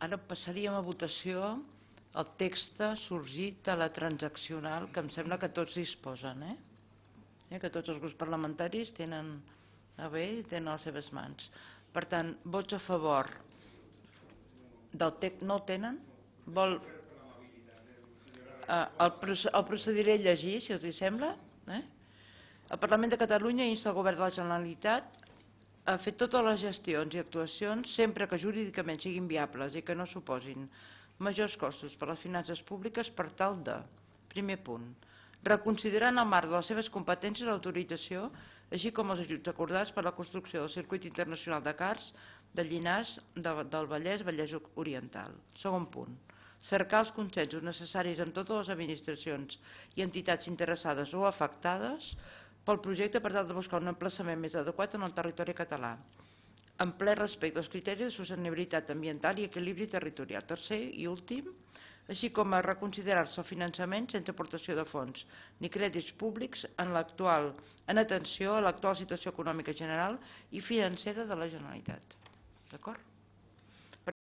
Ara passaríem a votació el text sorgit de la transaccional que em sembla que tots disposen, que tots els grups parlamentaris tenen a bé i tenen a les seves mans. Per tant, vots a favor del text. No el tenen? El procediré a llegir, si us sembla. El Parlament de Catalunya insta el Govern de la Generalitat a fer totes les gestions i actuacions sempre que jurídicament siguin viables i que no suposin majors costos per a les finances públiques per tal de, primer punt, reconsiderar en el marc de les seves competències l'autorització, així com els ajuts acordats per a la construcció del circuit internacional de cars de Llinars del Vallès Oriental. Segon punt, cercar els consensos necessaris amb totes les administracions i entitats interessades o afectades pel projecte per tal de buscar un emplaçament més adequat en el territori català, en ple respecte als criteris de sostenibilitat ambiental i equilibri territorial. Tercer i últim, així com a reconsiderar-se el finançament sense aportació de fons ni crèdits públics en atenció a l'actual situació econòmica general i financera de la Generalitat. D'acord?